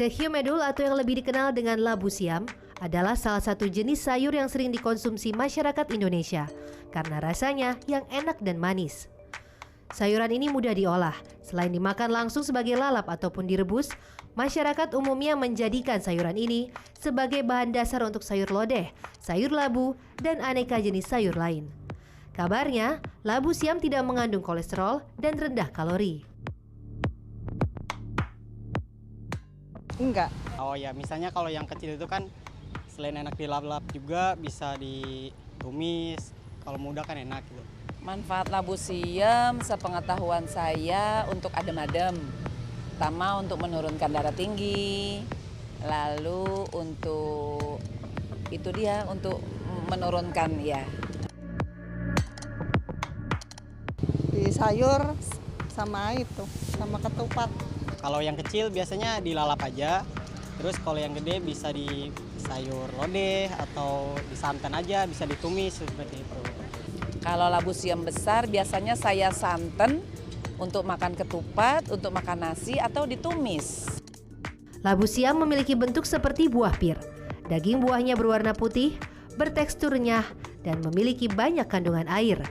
Sehyumedul atau yang lebih dikenal dengan labu siam adalah salah satu jenis sayur yang sering dikonsumsi masyarakat Indonesia karena rasanya yang enak dan manis. Sayuran ini mudah diolah. Selain dimakan langsung sebagai lalap ataupun direbus, masyarakat umumnya menjadikan sayuran ini sebagai bahan dasar untuk sayur lodeh, sayur labu, dan aneka jenis sayur lain. Kabarnya, labu siam tidak mengandung kolesterol dan rendah kalori. Enggak. Oh ya, misalnya kalau yang kecil itu kan selain enak dilap-lap juga bisa ditumis. Kalau muda kan enak gitu. Manfaat labu siam sepengetahuan saya untuk adem-adem. Pertama untuk menurunkan darah tinggi, lalu untuk untuk menurunkan ya. Di sayur sama ketupat. Kalau yang kecil biasanya dilalap aja. Terus kalau yang gede bisa di sayur lodeh atau di santan aja, bisa ditumis seperti itu. Kalau labu siam besar biasanya saya santan untuk makan ketupat, untuk makan nasi atau ditumis. Labu siam memiliki bentuk seperti buah pir. Daging buahnya berwarna putih, bertekstur renyah, dan memiliki banyak kandungan air.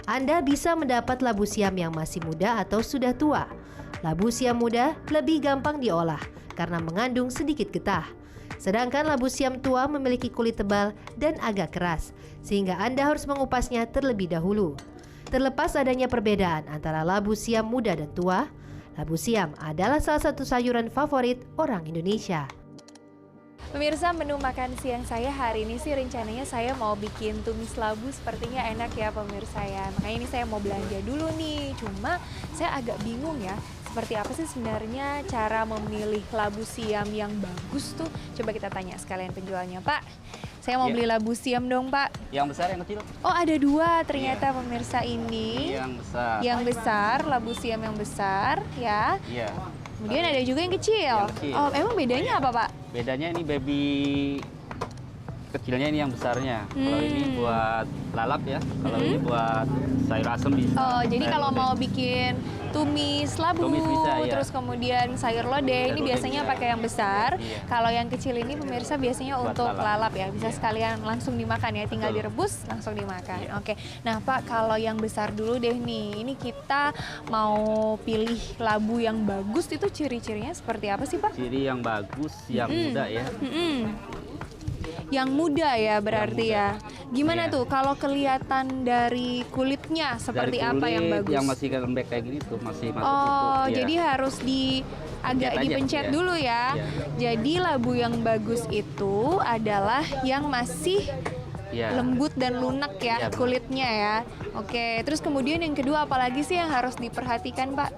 Anda bisa mendapat labu siam yang masih muda atau sudah tua. Labu siam muda lebih gampang diolah karena mengandung sedikit getah. Sedangkan labu siam tua memiliki kulit tebal dan agak keras, sehingga Anda harus mengupasnya terlebih dahulu. Terlepas adanya perbedaan antara labu siam muda dan tua, labu siam adalah salah satu sayuran favorit orang Indonesia. Pemirsa, menu makan siang saya hari ini sih rencananya saya mau bikin tumis labu, sepertinya enak ya pemirsa ya. Makanya ini saya mau belanja dulu nih, cuma saya agak bingung ya. Seperti apa sih sebenarnya cara memilih labu siam yang bagus tuh? Coba kita tanya sekalian penjualnya. Pak, saya mau beli labu siam dong Pak. Yang besar, yang kecil? Oh ada dua ternyata pemirsa ini. Yang besar. Yang besar, labu siam yang besar ya. Iya. Kemudian ada juga yang kecil. Yang kecil. Oh emang bedanya apa Pak? Bedanya ini baby kecilnya, ini yang besarnya. Kalau ini buat lalap ya, kalau ini buat sayur asem bisa. Oh, jadi Sayur kalau lodeh. mau bikin tumis labu, Tumis bisa, iya. terus kemudian sayur lodeh, ini lodeh biasanya bisa. pakai yang besar. Iya. Kalau yang kecil ini pemirsa biasanya Buat untuk lalap. lalap ya, bisa sekalian langsung dimakan ya, tinggal Betul. direbus langsung dimakan. Iya. Oke, nah Pak, kalau yang besar dulu deh nih, ini kita mau pilih labu yang bagus, itu ciri-cirinya seperti apa sih Pak? Ciri yang bagus, yang muda ya. Yang muda ya berarti muda. ya. Gimana Iya. tuh kalau kelihatan dari kulitnya seperti Dari apa yang kulit bagus? Yang masih lembek kayak gini tuh, masih masuk Oh, kuku. Iya. jadi harus agak Pencet aja, dipencet ya. dulu ya. Iya. Jadi labu yang bagus itu adalah yang masih Iya. lembut dan lunak ya Iya, benar. kulitnya ya. Oke, terus kemudian yang kedua apalagi sih yang harus diperhatikan Pak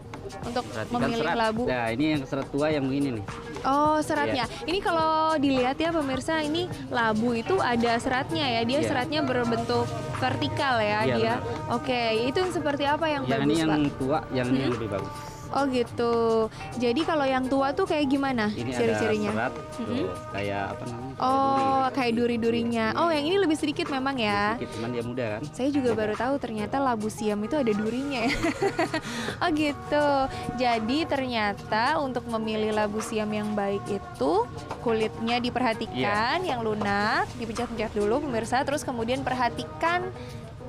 untuk Perhatikan memilih serat. labu? Nah, ini yang serat tua yang begini nih. Oh, seratnya. Ini kalau dilihat ya pemirsa, ini labu itu ada seratnya ya. Dia Iya. seratnya berbentuk vertikal ya Iya, dia. benar. Oke, itu yang seperti apa yang Yang bagus ini yang Pak? tua, yang ini yang lebih bagus. Oh gitu. Jadi kalau yang tua tuh kayak gimana Ini ciri-cirinya? ada serat, tuh, kayak apa namanya? Oh, kayak Iya. duri-durinya. Oh, yang ini lebih sedikit memang ya. Sedikit, cuman dia muda kan. Saya juga baru tahu ternyata labu siam itu ada durinya ya. Oh gitu. Jadi ternyata untuk memilih labu siam yang baik itu kulitnya diperhatikan, yang lunak, dipencet-pencet dulu pemirsa, terus kemudian perhatikan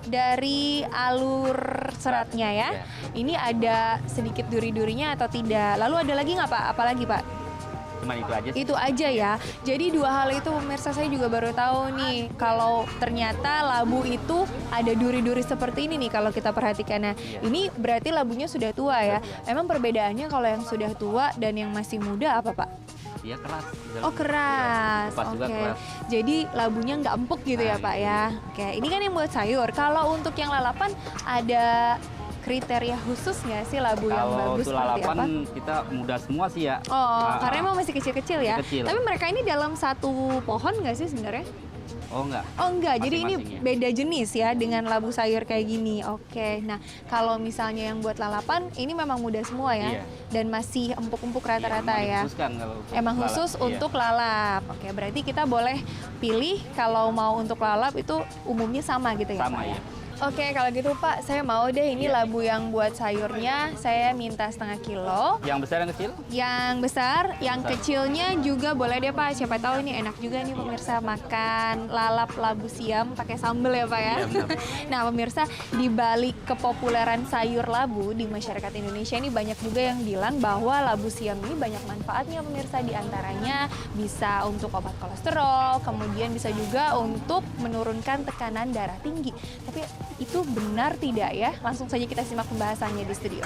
dari alur seratnya ya. Iya. Ini ada sedikit duri-durinya atau tidak? Lalu ada lagi nggak Pak? Apalagi Pak? Cuman itu aja sih. Itu aja ya. Jadi dua hal itu pemirsa saya juga baru tahu nih. Kalau ternyata labu itu ada duri-duri seperti ini nih kalau kita perhatikan. Nah, ini berarti labunya sudah tua ya. Emang perbedaannya kalau yang sudah tua dan yang masih muda apa Pak? Dia keras. Oh keras, Kupas juga oke. keras. Jadi labunya nggak empuk gitu ya Nah, Pak ya. Oke, ini kan yang buat sayur. Kalau untuk yang lalapan ada kriteria khusus nggak sih labu yang Kalau bagus untuk seperti lalapan apa? kita muda semua sih ya. Oh, karena emang masih kecil-kecil ya. Kecil. Tapi mereka ini dalam satu pohon nggak sih sebenarnya? Oh enggak. Oh enggak, jadi ini Masing-masing ya. beda jenis ya dengan labu sayur kayak gini. Oke, nah kalau misalnya yang buat lalapan ini memang muda semua ya, Iya. dan masih empuk-empuk rata-rata Iya, ya. dikhususkan kalau untuk Emang lalap. khusus Iya. untuk lalap. Oke, berarti kita boleh pilih kalau mau untuk lalap itu umumnya sama gitu ya Sama, Pak? iya. Oke, kalau gitu Pak, saya mau deh ini labu yang buat sayurnya, saya minta 1/2 kilo. Yang besar yang kecil? Yang besar, yang kecilnya juga boleh deh Pak. Siapa tahu ini enak juga nih pemirsa makan lalap labu siam pakai sambal ya Pak ya. Iya, benar. Nah pemirsa, di balik kepopuleran sayur labu di masyarakat Indonesia ini banyak juga yang bilang bahwa labu siam ini banyak manfaatnya pemirsa. Di antaranya bisa untuk obat kolesterol, kemudian bisa juga untuk menurunkan tekanan darah tinggi. Tapi itu benar tidak ya? Langsung saja kita simak pembahasannya di studio.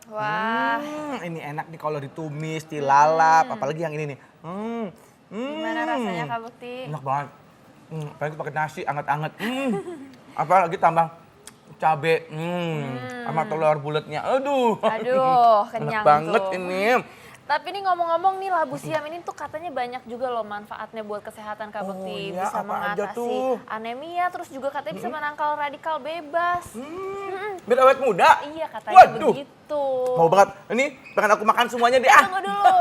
Wah, Ini enak nih kalau ditumis, dilalap, apalagi yang ini nih. gimana rasanya Kak Bekti? Enak banget. Apalagi pakai nasi anget-anget. Apalagi tambah cabe, sama telur bulatnya. Aduh. Aduh, Enak kenyang banget tuh. ini. Tapi ini ngomong-ngomong nih labu siam ini tuh katanya banyak juga loh manfaatnya buat kesehatan Kak Bekti. iya, Bisa apa aja mengatasi tuh? anemia, terus juga katanya bisa menangkal radikal bebas. Biar awet muda. Iya katanya Waduh. begitu. Mau banget. Ini pengen aku makan semuanya deh. Tunggu dulu.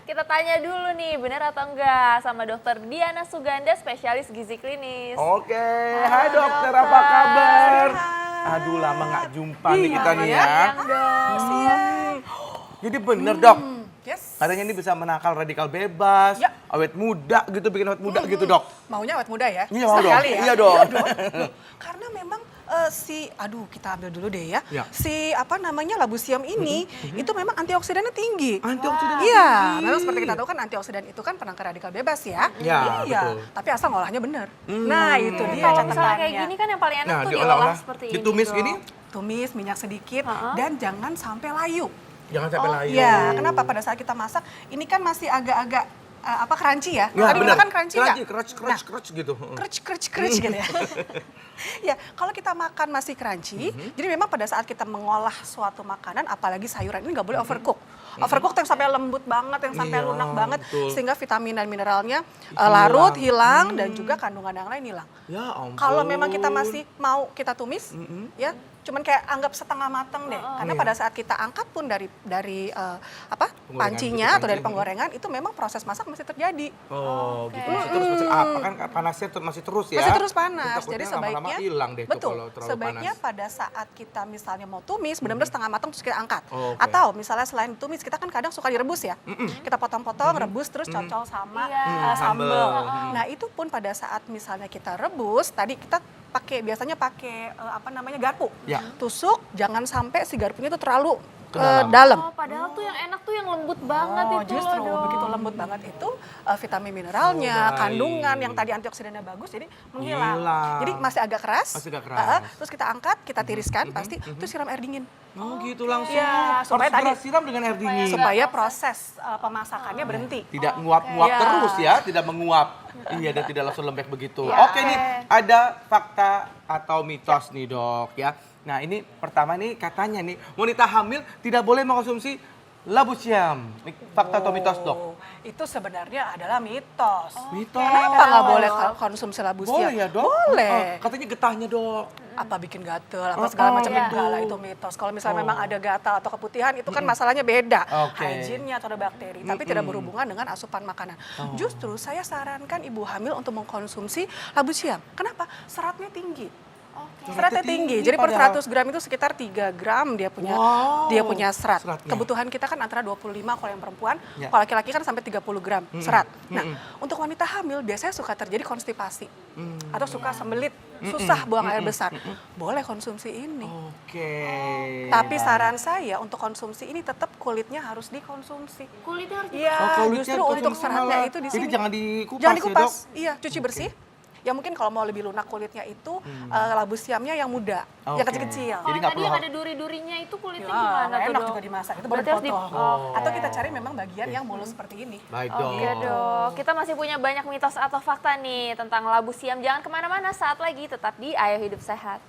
Kita tanya dulu nih, benar atau enggak sama Dokter Diana Suganda, spesialis gizi klinis. Oke, hai dokter, apa kabar? Aduh, lama nggak jumpa nih kita nih ya. Jadi bener dok, Yes. katanya ini bisa menangkal radikal bebas, Ya. awet muda gitu, bikin awet muda gitu dok. Maunya awet muda ya? Iya mau dong, Sekali ya? iya dong. Karena memang aduh kita ambil dulu deh ya. Ya. Si apa namanya labu siam ini itu memang antioksidannya tinggi. Antioksidan Iya, tinggi. memang seperti kita tahu kan antioksidan itu kan penangkal radikal bebas ya. Ya, Iya, betul. tapi asal ngolahnya bener. Nah itu dia Kalau misalnya catatannya. kayak gini kan yang paling enak Nah, tuh diolah-olah, diolah seperti ini. ditumis dong. gini, Tumis minyak sedikit dan jangan sampai layu. jangan sampai layu. Iya, kenapa pada saat kita masak ini kan masih agak-agak crunchy ya. Ya, Tadi benar. makan crunchy nggak? Crunch gitu. Crunch gitu ya. Ya, kalau kita makan masih crunchy, jadi memang pada saat kita mengolah suatu makanan, apalagi sayuran ini nggak boleh overcook. Overcook tuh yang sampai lembut banget, yang sampai Iya, lunak banget, betul. sehingga vitamin dan mineralnya Hilang. larut, hilang, dan juga kandungan yang lain hilang. Ya ampun. Kalau memang kita masih mau kita tumis, ya cuman kayak anggap setengah mateng deh. Karena Iya. pada saat kita angkat pun dari Penggorengan pancinya gitu, atau dari panci. penggorengan itu memang proses masak masih terjadi. Oh, gitu. Masih terus masih apa kan panasnya masih terus ya? Masih terus panas. Takutnya Jadi lama-lama sebaiknya hilang deh tuh betul. kalau terlalu Sebaiknya panas. pada saat kita misalnya mau tumis benar-benar setengah matang terus kita angkat. Oh, oke. Atau misalnya selain tumis kita kan kadang suka direbus ya. Kita potong-potong, rebus terus cocol sama Sambel. sambal. Nah, itu pun pada saat misalnya kita rebus, tadi kita biasanya pakai garpu. Ya. Tusuk jangan sampai si garpunya itu terlalu Ke dalam. dalam. Oh, padahal tuh yang enak tuh yang lembut banget itu justru loh, Dok. begitu lembut banget itu vitamin mineralnya, Oh, baik. kandungan yang tadi antioksidannya bagus jadi menghilang. Hilang. Jadi masih agak keras. Masih agak keras. Terus kita angkat, kita tiriskan pasti terus siram air dingin. Oh, gitu langsung. Iya, supaya Harus segera tadi- siram dengan air dingin. Supaya proses pemasakannya berhenti. Tidak nguap-nguap Iya. terus ya, tidak menguap. Iya, dan tidak langsung lembek begitu. Iya. Oke nih, ada fakta atau mitos nih dok ya. Nah ini pertama nih katanya nih, wanita hamil tidak boleh mengkonsumsi labu siam. Ini fakta atau mitos dok? Oh, itu sebenarnya adalah mitos. Mitos. Kenapa nggak boleh konsumsi labu siam? Boleh ya dok? Boleh. Katanya getahnya dok. Apa bikin gatel, apa segala macam iya. enggak lah itu mitos. Kalau misalnya memang ada gatal atau keputihan itu kan masalahnya beda. Oke. Hygiene-nya atau ada bakteri, tapi tidak berhubungan dengan asupan makanan. Justru saya sarankan ibu hamil untuk mengkonsumsi labu siam. Kenapa? Seratnya tinggi. Seratnya tinggi. Jadi per padahal. 100 gram itu sekitar 3 gram dia punya Wow. dia punya serat. Seratnya. Kebutuhan kita kan antara 25 kalau yang perempuan, Ya. kalau laki-laki kan sampai 30 gram serat. Nah, untuk wanita hamil biasanya suka terjadi konstipasi atau suka sembelit, susah buang air besar. Boleh konsumsi ini. Oke. Tapi saran saya untuk konsumsi ini tetap kulitnya harus dikonsumsi. Kulitnya harus Iya, Oh, kulitnya justru dikonsumsi untuk seratnya malah. itu di Jadi sini. jangan dikupas Jangan ya, dikupas. Dok? Iya, cuci bersih. Ya mungkin kalau mau lebih lunak kulitnya itu labu siamnya yang muda, yang Oke. kecil-kecil. Jadi nggak tadi perlu yang ada duri-durinya itu kulitnya Ya, gimana tuh, enak Dok? juga dimasak, itu baru Berarti harus dipotong. Atau kita cari memang bagian yang mulus seperti ini. Baik dok. Oke dok, kita masih punya banyak mitos atau fakta nih tentang labu siam. Jangan kemana-mana, saat lagi tetap di Ayo Hidup Sehat.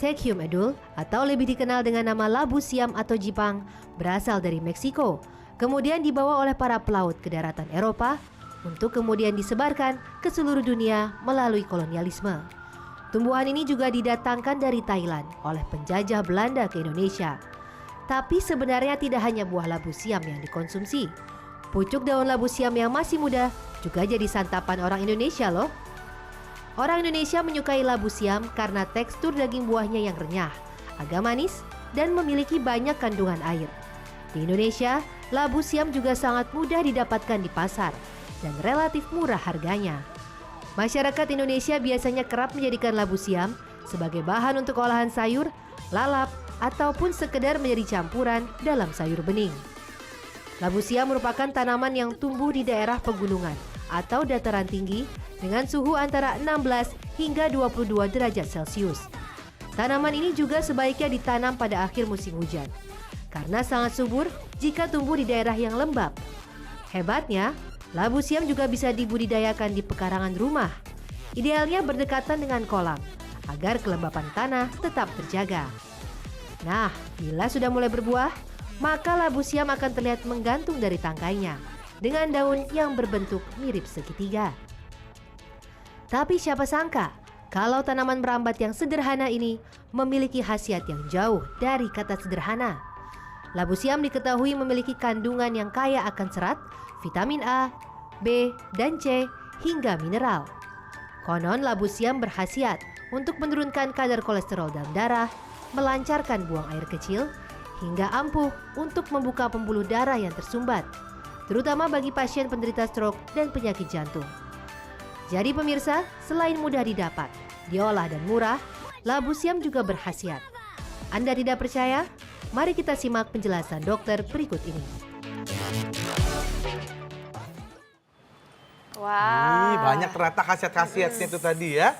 Sechium edul atau lebih dikenal dengan nama labu siam atau Jipang berasal dari Meksiko, kemudian dibawa oleh para pelaut ke daratan Eropa untuk kemudian disebarkan ke seluruh dunia melalui kolonialisme. Tumbuhan ini juga didatangkan dari Thailand oleh penjajah Belanda ke Indonesia. Tapi sebenarnya tidak hanya buah labu siam yang dikonsumsi. Pucuk daun labu siam yang masih muda juga jadi santapan orang Indonesia loh. Orang Indonesia menyukai labu siam karena tekstur daging buahnya yang renyah, agak manis, dan memiliki banyak kandungan air. Di Indonesia, labu siam juga sangat mudah didapatkan di pasar dan relatif murah harganya. Masyarakat Indonesia biasanya kerap menjadikan labu siam sebagai bahan untuk olahan sayur, lalap, ataupun sekedar menjadi campuran dalam sayur bening. Labu siam merupakan tanaman yang tumbuh di daerah pegunungan atau dataran tinggi dengan suhu antara 16 hingga 22 derajat Celcius. Tanaman ini juga sebaiknya ditanam pada akhir musim hujan, karena sangat subur jika tumbuh di daerah yang lembab. Hebatnya, labu siam juga bisa dibudidayakan di pekarangan rumah. Idealnya berdekatan dengan kolam, agar kelembapan tanah tetap terjaga. Nah, bila sudah mulai berbuah, maka labu siam akan terlihat menggantung dari tangkainya, dengan daun yang berbentuk mirip segitiga. Tapi siapa sangka kalau tanaman merambat yang sederhana ini memiliki khasiat yang jauh dari kata sederhana. Labu siam diketahui memiliki kandungan yang kaya akan serat, vitamin A, B, dan C, hingga mineral. Konon labu siam berkhasiat untuk menurunkan kadar kolesterol dalam darah, melancarkan buang air kecil, hingga ampuh untuk membuka pembuluh darah yang tersumbat, terutama bagi pasien penderita stroke dan penyakit jantung. Jadi pemirsa, selain mudah didapat, diolah dan murah, labu siam juga berkhasiat. Anda tidak percaya? Mari kita simak penjelasan dokter berikut ini. Wah. Banyak ternyata khasiat-khasiatnya itu tadi ya.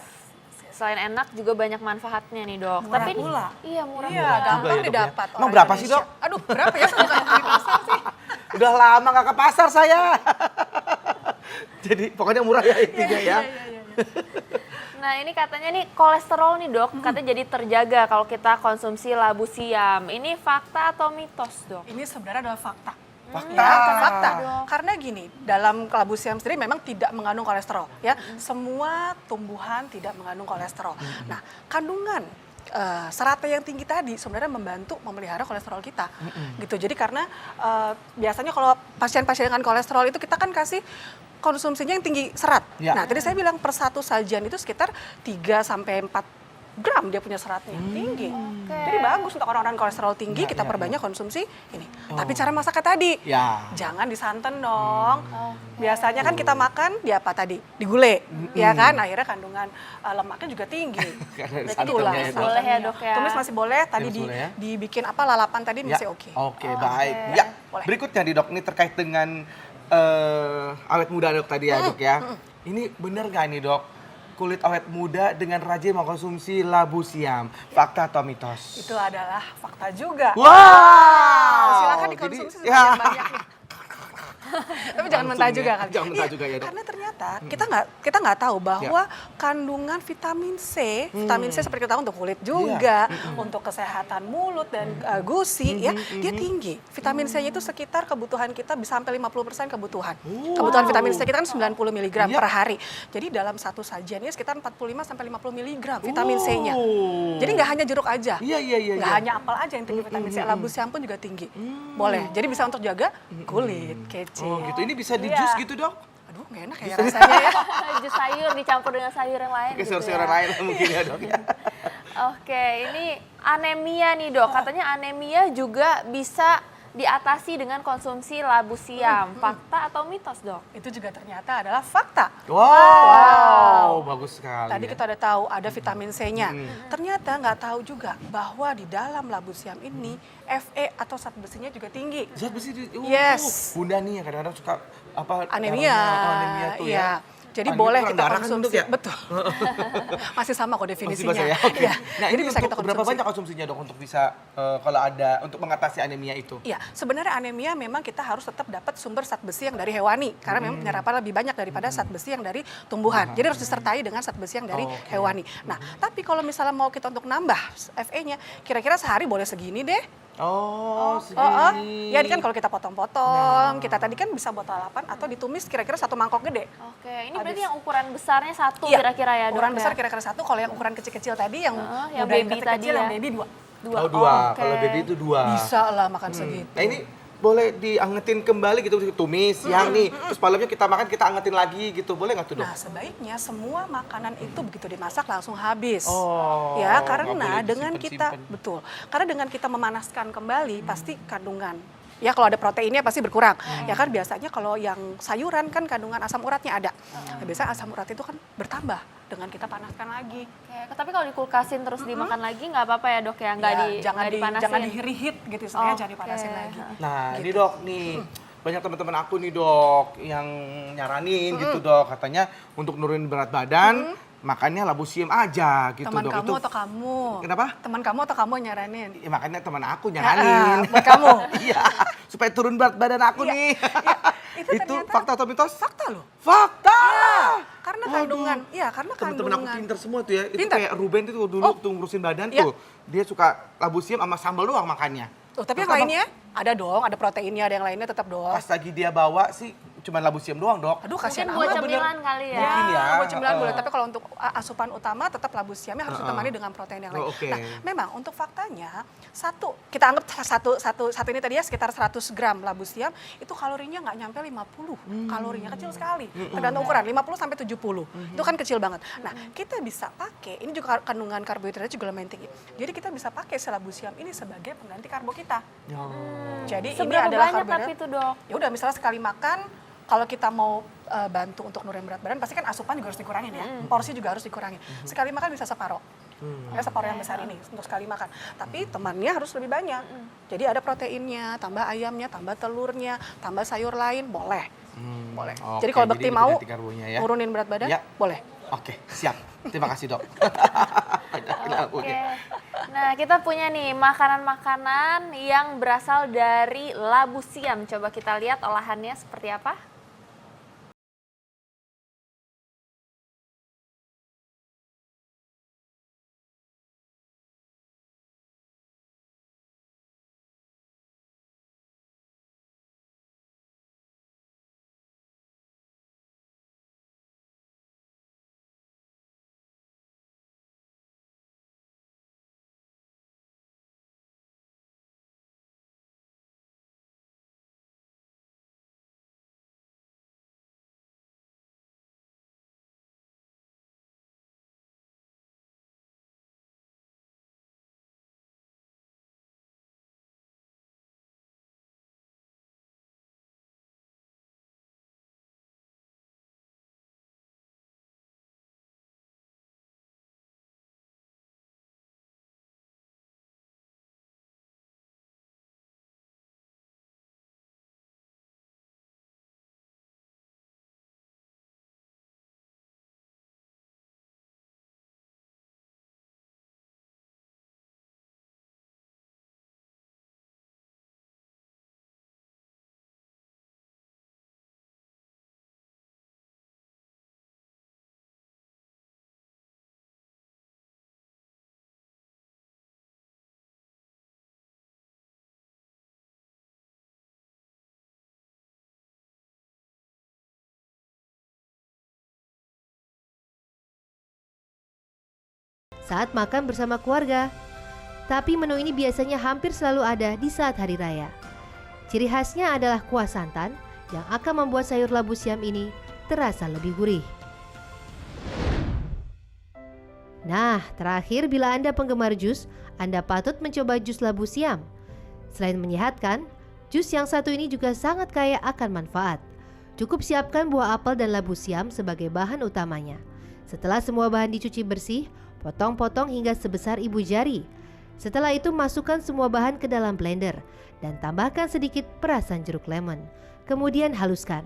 Selain enak juga banyak manfaatnya nih dok. Murah Tapi ini, pula. iya murah Iya, pula. gampang ya, Dok, ya. didapat. Emang orang berapa sih, Indonesia. Dok? Aduh, berapa ya? Saya bukan di pasar sih. Udah lama gak ke pasar saya. Jadi pokoknya murah ya intinya ya. Nah ini katanya nih kolesterol nih dok, katanya jadi terjaga kalau kita konsumsi labu siam. Ini fakta atau mitos dok? Ini sebenarnya adalah fakta. Fakta. Fakta. Karena gini, dalam labu siam sendiri memang tidak mengandung kolesterol, ya. Semua tumbuhan tidak mengandung kolesterol. Nah, kandungan seratnya yang tinggi tadi sebenarnya membantu memelihara kolesterol kita, gitu. Jadi karena biasanya kalau pasien-pasien dengan kolesterol itu kita kan kasih konsumsinya yang tinggi serat. Ya. Nah, tadi saya bilang per satu sajian itu sekitar 3 sampai 4 gram dia punya seratnya tinggi. Jadi bagus untuk orang-orang kolesterol tinggi kita perbanyak konsumsi ini. Tapi cara masaknya tadi, jangan disanten dong. Biasanya kan kita makan di apa tadi? Digulai, ya kan? Akhirnya kandungan lemaknya juga tinggi. Itulah. Boleh ya dok ya. Tumis masih boleh, tadi dibikin apa lalapan tadi masih oke. Oke, baik. Ya, boleh. berikutnya nih dok, ini terkait dengan awet muda dok tadi ya dok ya. Ini benar nggak nih dok? Kulit awet muda dengan rajin mengkonsumsi labu siam. Fakta atau mitos? Itu adalah fakta juga. Wow! Silakan dikonsumsi sebanyak-banyaknya. Tapi jangan mentah juga kan. Jangan mentah juga ya dok. Karena ternyata kita nggak tahu bahwa kandungan vitamin C seperti kita tahu untuk kulit juga, untuk kesehatan mulut dan gusi ya, dia tinggi. Vitamin C itu sekitar kebutuhan kita bisa sampai 50% kebutuhan. Kebutuhan vitamin C kita kan 90 mg per hari. Jadi dalam satu sajiannya sekitar 45 sampai 50 mg vitamin C-nya. Jadi nggak hanya jeruk aja. Iya. Nggak hanya apel aja yang tinggi vitamin C, labu siam pun juga tinggi. Boleh. Jadi bisa untuk jaga kulit, kece. Oh gitu, ini bisa di jus gitu dok? Aduh nggak enak ya rasanya ya. Jus sayur dicampur dengan sayur yang lain Oke, gitu sayur-sayuran ya. lain mungkin ya dok ya. Oke, ini anemia nih dok. Katanya anemia juga bisa diatasi dengan konsumsi labu siam. Fakta atau mitos dok? Itu juga ternyata adalah fakta. Wow, bagus sekali. Tadi ya. kita udah tahu ada vitamin C-nya. Ternyata nggak tahu juga bahwa di dalam labu siam ini Fe atau zat besinya juga tinggi. Zat besi Yes. Bunda nih yang kadang-kadang suka apa Anemia. anemia tuh ya. Jadi Ah, ini boleh kurang kita darah kan, Dok, konsumsi. ya? Betul. Masih sama kok Masih definisinya. basah ya? Oke. Iya. Nah, Jadi ini bisa kita untuk berapa konsumsi. banyak konsumsinya, Dok, untuk bisa kalau ada untuk mengatasi anemia itu? Iya, sebenarnya anemia memang kita harus tetap dapat sumber zat besi yang dari hewani karena memang penyerapan lebih banyak daripada zat besi yang dari tumbuhan. Jadi harus disertai dengan zat besi yang dari hewani. Nah, tapi kalau misalnya mau kita untuk nambah Fe-nya, kira-kira sehari boleh segini deh. Oh, segini. Ya, ini kan kalau kita potong-potong, kita tadi kan bisa buat lalapan atau ditumis kira-kira 1 mangkok gede. Oke, ini berarti yang ukuran besarnya 1 Iya, kira-kira ya, Dok? ukuran ya? besar kira-kira 1, kalau yang ukuran kecil-kecil tadi yang yang udah baby tadi kecil, ya? yang baby 2. Oh, 2. Oke. Kalau baby itu 2. Bisa lah makan segitu. Nah, ini boleh diangetin kembali gitu, tumis siang nih, terus malamnya kita makan, kita angetin lagi gitu, boleh nggak tuh, Dok? Nah, sebaiknya semua makanan itu begitu dimasak langsung habis. Oh, Ya, nggak karena boleh dengan kita disimpan-simpan. betul. Karena dengan kita memanaskan kembali pasti kandungan ya kalau ada proteinnya pasti berkurang. Ya kan biasanya kalau yang sayuran kan kandungan asam uratnya ada. Nah, biasanya asam urat itu kan bertambah dengan kita panaskan lagi. Oke, tapi kalau dikulkasin terus dimakan lagi nggak apa-apa ya, Dok ya? Nggak Ya, nggak dipanasin? jangan dihit gitu istilahnya, Oke. jangan dipanasin lagi. Nah, ini Dok nih, banyak teman-teman aku nih, Dok, yang nyaranin gitu, Dok, katanya untuk nurunin berat badan, makannya labu siam aja gitu, Teman Dok. kamu atau kamu? Kenapa? Teman kamu atau kamu yang nyaranin? Ya, makanya teman aku nyaranin. Buat kamu. Iya, supaya turun berat badan aku Iya, nih. iya. Itu Itu ternyata fakta atau mitos? Fakta loh. Fakta! Karena Waduh. kandungan, iya karena Temen-temen aku kandungan. pinter semua tuh ya. Itu Pinter? kayak Ruben itu dulu Oh. tuh ngurusin badan Iya. tuh. Dia suka labu siam sama sambal doang makannya. Oh, tapi Terus yang lainnya ada dong, ada proteinnya, ada yang lainnya tetap dong. Pas lagi dia bawa sih cuma labu siam doang, Dok. Aduh, Mungkin kasihan buat amat. cemilan kali ya? Mungkin ya. Buat cemilan boleh, Heeh. tapi kalau untuk asupan utama tetap labu siamnya harus ditemani dengan protein yang lain. Oh, oke. Nah, memang untuk faktanya kita anggap satu ini tadi ya sekitar 100 gram labu siam itu kalorinya nggak nyampe 50. Kalorinya kecil sekali. Tergantung ukuran 50 sampai 70. Itu kan kecil banget. Nah, kita bisa pakai ini juga kandungan karbohidratnya juga lumayan tinggi. Jadi kita bisa pakai si labu siam ini sebagai pengganti karbo kita. Jadi ini Seberapa adalah banyak karbohidrat. tapi itu, Dok? Ya udah misalnya sekali makan kalau kita mau bantu untuk nurunin berat badan pasti kan asupan juga harus dikurangin ya. Porsi juga harus dikurangin. Sekali makan bisa separuh. Ya separuh yang besar ini untuk sekali makan. Tapi temannya harus lebih banyak. Jadi ada proteinnya, tambah ayamnya, tambah telurnya, tambah sayur lain boleh. Boleh. Oke, Jadi kalau jadi Bekti mau ganti karbonya ya. nurunin berat badan, Ya. boleh. Oke, siap. Terima kasih, Dok. Oke. Nah, kita punya nih makanan-makanan yang berasal dari labu siam. Coba kita lihat olahannya seperti apa. Saat makan bersama keluarga. Tapi menu ini biasanya hampir selalu ada di saat hari raya. Ciri khasnya adalah kuah santan yang akan membuat sayur labu siam ini terasa lebih gurih. Nah, terakhir bila Anda penggemar jus, Anda patut mencoba jus labu siam. Selain menyehatkan, jus yang satu ini juga sangat kaya akan manfaat. Cukup siapkan buah apel dan labu siam sebagai bahan utamanya. Setelah semua bahan dicuci bersih, potong-potong hingga sebesar ibu jari. Setelah itu masukkan semua bahan ke dalam blender dan tambahkan sedikit perasan jeruk lemon. Kemudian haluskan.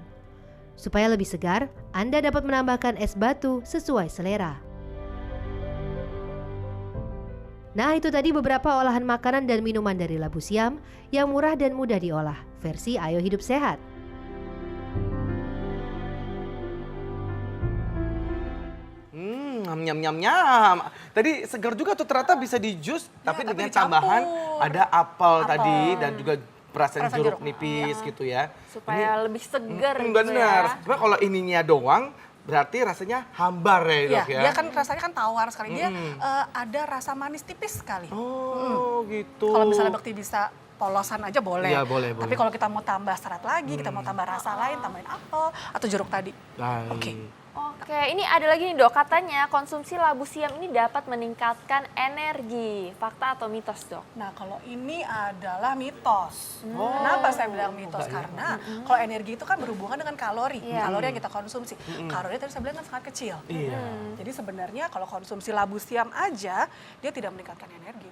Supaya lebih segar, Anda dapat menambahkan es batu sesuai selera. Nah, itu tadi beberapa olahan makanan dan minuman dari labu siam yang murah dan mudah diolah, versi Ayo Hidup Sehat. Nyam nyam nyam. Tadi segar juga tuh, ternyata bisa di jus, tapi dengan tambahan ada apel tadi dan juga perasan jeruk nipis gitu ya. Supaya lebih segar gitu bener. ya. Cuma kalau ininya doang berarti rasanya hambar ya, Iya, Dok ya. dia kan rasanya kan tawar sekali. Dia ada rasa manis tipis sekali. Oh, gitu. Kalau misalnya Bekti bisa polosan aja boleh. Iya, boleh, Tapi boleh. kalau kita mau tambah serat lagi, kita mau tambah rasa lain, tambahin apel atau jeruk tadi. Baik. Oke. Oke, ini ada lagi nih Dok, katanya konsumsi labu siam ini dapat meningkatkan energi. Fakta atau mitos, Dok? Nah, kalau ini adalah mitos. Kenapa saya bilang mitos? Karena kalau energi itu kan berhubungan dengan kalori. Iya. Kalori yang kita konsumsi. Kalori tadi saya bilang kan sangat kecil. Iya. Jadi sebenarnya kalau konsumsi labu siam aja, dia tidak meningkatkan energi.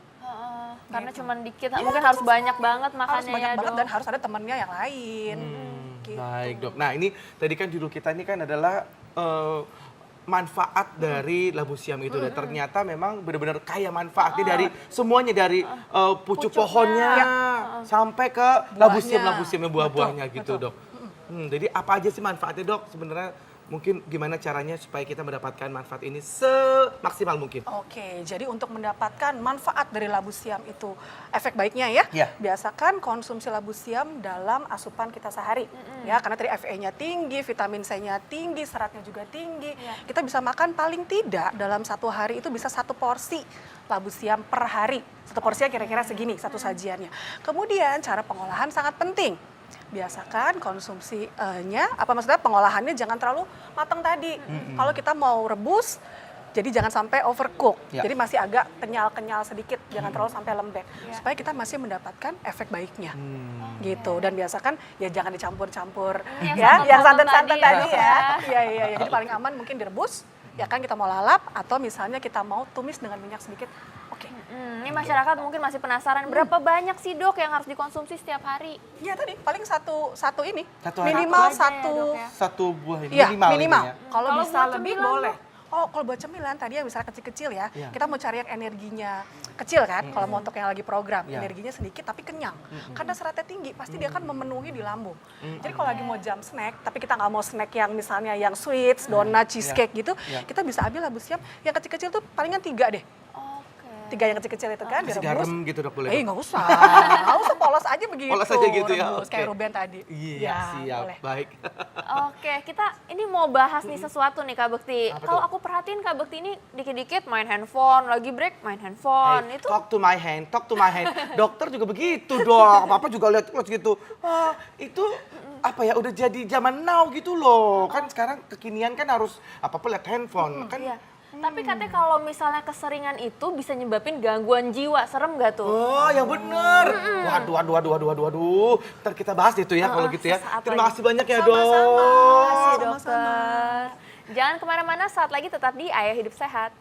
Karena Gitu. cuma dikit, mungkin harus banyak banget Harus makannya banyak ya, banget Dok. dan harus ada temennya yang lain. Gitu. Baik, Dok. Nah, ini tadi kan judul kita ini kan adalah manfaat dari labu siam itu. Dan ternyata memang benar-benar kaya manfaatnya dari semuanya, dari pucuk pohonnya sampai ke labu siam buah-buahnya gitu, betul. Dok. Jadi apa aja sih manfaatnya, Dok? Sebenarnya mungkin gimana caranya supaya kita mendapatkan manfaat ini semaksimal mungkin? Oke, jadi untuk mendapatkan manfaat dari labu siam itu efek baiknya ya, Iya. biasakan konsumsi labu siam dalam asupan kita sehari. Ya, karena tadi Fe-nya tinggi, vitamin C-nya tinggi, seratnya juga tinggi. Kita bisa makan paling tidak dalam satu hari itu bisa 1 porsi labu siam per hari. 1 porsinya kira-kira segini, satu sajiannya. Kemudian cara pengolahan sangat penting. Biasakan konsumsinya, maksudnya pengolahannya jangan terlalu matang tadi. Kalau kita mau rebus, jadi jangan sampai overcook. Ya. Jadi masih agak kenyal-kenyal sedikit, jangan terlalu sampai lembek. Supaya kita masih mendapatkan efek baiknya. Gitu. Dan biasakan ya jangan dicampur-campur. Yang santan-santan tadi ya. Iya. Jadi paling aman mungkin direbus. Ya kan kita mau lalap atau misalnya kita mau tumis dengan minyak sedikit. Oke. Ini masyarakat mungkin masih penasaran, berapa banyak sih, Dok, yang harus dikonsumsi setiap hari? Iya tadi paling satu ini. Satu hari. Minimal Satu aja ya, satu. Dok, ya? Satu buah ini Iya, minimal. minimal. ini ya. Kalau Kalau bisa buat lebih cemilan, boleh. Oh, kalau buat cemilan tadi yang misalnya kecil-kecil ya, Iya. kita mau cari yang energinya kecil kan, kalau mau untuk yang lagi program, Iya. energinya sedikit tapi kenyang. Karena seratnya tinggi, pasti dia akan memenuhi di lambung. Jadi kalau lagi mau jam snack, tapi kita nggak mau snack yang misalnya yang sweets, donat, cheesecake gitu, Iya. kita bisa ambil labu siam yang kecil-kecil tuh palingan 3 deh. 3 yang kecil-kecil itu kan, Kasih direbus. garam gitu, Dok, boleh? Eh, Dok? nggak usah. Nggak usah, polos aja begitu. Polos aja gitu ya, rebus, oke. kayak Ruben tadi. Iya, Ya, siap. boleh. Baik. Oke, kita ini mau bahas nih sesuatu nih Kak Bekti. Apa Kalau tuh? aku perhatiin Kak Bekti ini dikit-dikit main handphone, lagi break main handphone. Hey, Itu talk to my hand, talk to my hand. Dokter juga begitu, Dok. Papa juga lihat gitu. Wah, itu apa ya, udah jadi zaman now gitu loh. Kan sekarang kekinian kan harus apa-apa lihat handphone. Kan iya. Tapi katanya kalau misalnya keseringan itu bisa nyebabin gangguan jiwa, serem gak tuh? oh, ya bener. Waduh. Ntar kita bahas itu ya kalau gitu ya. sesaat Terima lagi. kasih banyak ya, Sama-sama. Dok. Makasih dokter. Jangan kemana-mana, saat lagi tetap di Ayo Hidup Sehat.